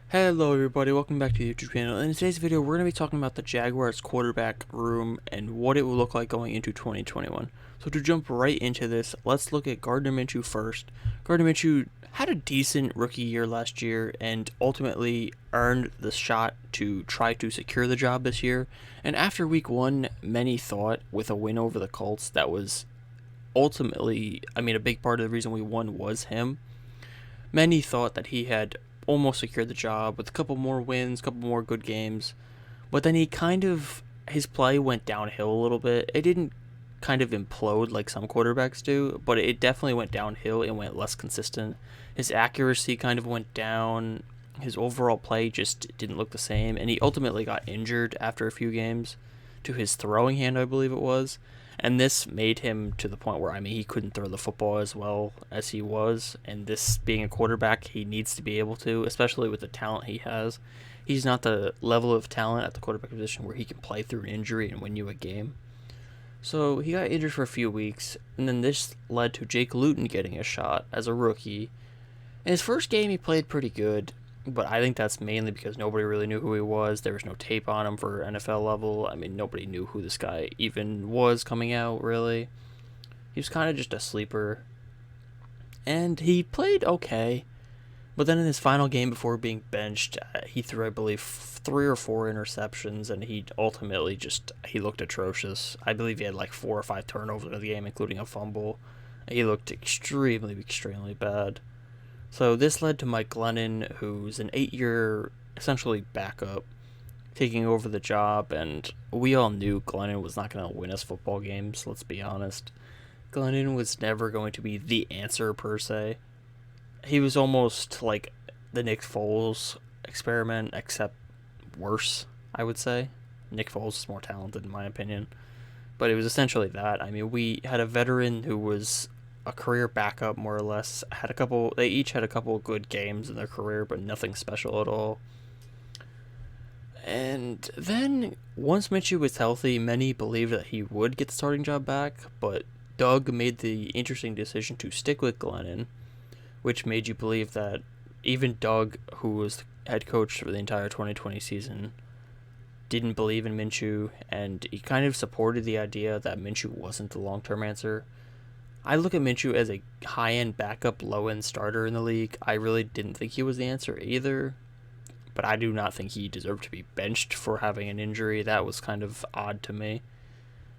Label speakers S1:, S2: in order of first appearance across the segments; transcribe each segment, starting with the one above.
S1: Hello everybody, welcome back to the YouTube channel. In today's video, we're going to be talking about the Jaguars quarterback room and what it will look like going into 2021. So to jump right into this, let's look at Gardner Minshew first. Gardner Minshew had a decent rookie year last year and ultimately earned the shot to try to secure the job this year. And after week one, many thought with a win over the Colts that was ultimately, a big part of the reason we won was him. Many thought that he had almost secured the job with a couple more wins, a couple more good games, but then his play went downhill a little bit. It didn't kind of implode like some quarterbacks do, but it definitely went downhill and went less consistent. His accuracy kind of went down. His overall play just didn't look the same, and he ultimately got injured after a few games to his throwing hand, I believe it was. And this made him to the point where, he couldn't throw the football as well as he was. And this being a quarterback, he needs to be able to, especially with the talent he has. He's not the level of talent at the quarterback position where he can play through injury and win you a game. So he got injured for a few weeks, and then this led to Jake Luton getting a shot as a rookie. In his first game, he played pretty good, but I think that's mainly because nobody really knew who he was. There was no tape on him for NFL level. Nobody knew who this guy even was coming out, really. He was kind of just a sleeper. And he played okay. But then in his final game before being benched, he threw, I believe, 3 or 4 interceptions, and he looked atrocious. I believe he had like 4 or 5 turnovers in the game, including a fumble. He looked extremely bad. So this led to Mike Glennon, who's an 8-year, essentially backup, taking over the job, and we all knew Glennon was not going to win us football games, let's be honest. Glennon was never going to be the answer, per se. He was almost like the Nick Foles experiment, except worse, I would say. Nick Foles is more talented, in my opinion. But it was essentially that. We had a veteran who was a career backup, more or less. They each had a couple of good games in their career, but nothing special at all. And then once Minshew was healthy, many believed that he would get the starting job back, but Doug made the interesting decision to stick with Glennon, which made you believe that even Doug, who was head coach for the entire 2020 season, didn't believe in Minshew, and he kind of supported the idea that Minshew wasn't the long-term answer. I look at Minshew as a high-end backup, low-end starter in the league. I really didn't think he was the answer either, but I do not think he deserved to be benched for having an injury. That was kind of odd to me.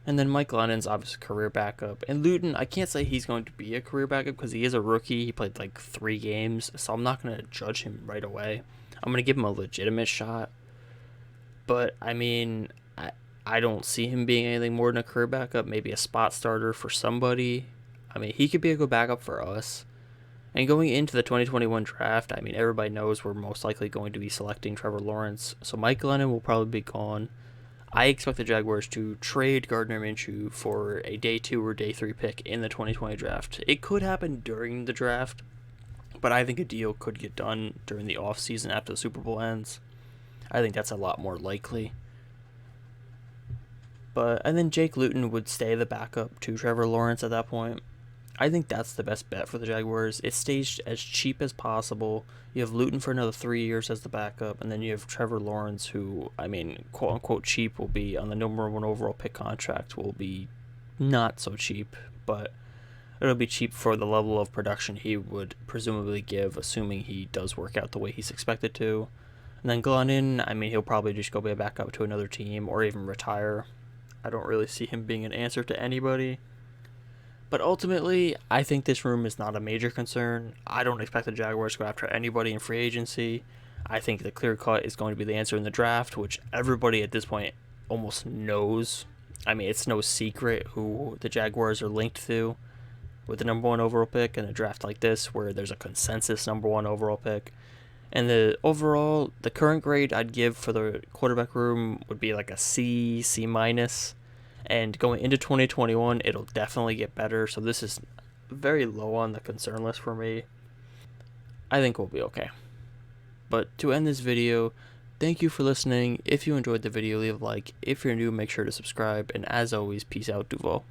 S1: And then Mike Glennon's obviously career backup. And Luton, I can't say he's going to be a career backup because he is a rookie. He played like 3 games, so I'm not going to judge him right away. I'm going to give him a legitimate shot. But, I don't see him being anything more than a career backup, maybe a spot starter for somebody. He could be a good backup for us. And going into the 2021 draft, everybody knows we're most likely going to be selecting Trevor Lawrence. So Mike Glennon will probably be gone. I expect the Jaguars to trade Gardner Minshew for a day 2 or day 3 pick in the 2020 draft. It could happen during the draft, but I think a deal could get done during the offseason after the Super Bowl ends. I think that's a lot more likely. And then Jake Luton would stay the backup to Trevor Lawrence at that point. I think that's the best bet for the Jaguars. It's staged as cheap as possible. You have Luton for another 3 years as the backup, and then you have Trevor Lawrence, who, quote unquote cheap, will be on the number 1 overall pick contract, will be not so cheap, but it'll be cheap for the level of production he would presumably give, assuming he does work out the way he's expected to. And then Glennon, he'll probably just go be a backup to another team or even retire. I don't really see him being an answer to anybody. But ultimately, I think this room is not a major concern. I don't expect the Jaguars to go after anybody in free agency. I think the clear cut is going to be the answer in the draft, which everybody at this point almost knows. It's no secret who the Jaguars are linked to with the number 1 overall pick in a draft like this, where there's a consensus number 1 overall pick. And the current grade I'd give for the quarterback room would be like a C, C minus. And going into 2021, it'll definitely get better. So this is very low on the concern list for me. I think we'll be okay. But to end this video, thank you for listening. If you enjoyed the video, leave a like. If you're new, make sure to subscribe. And as always, peace out, Duval.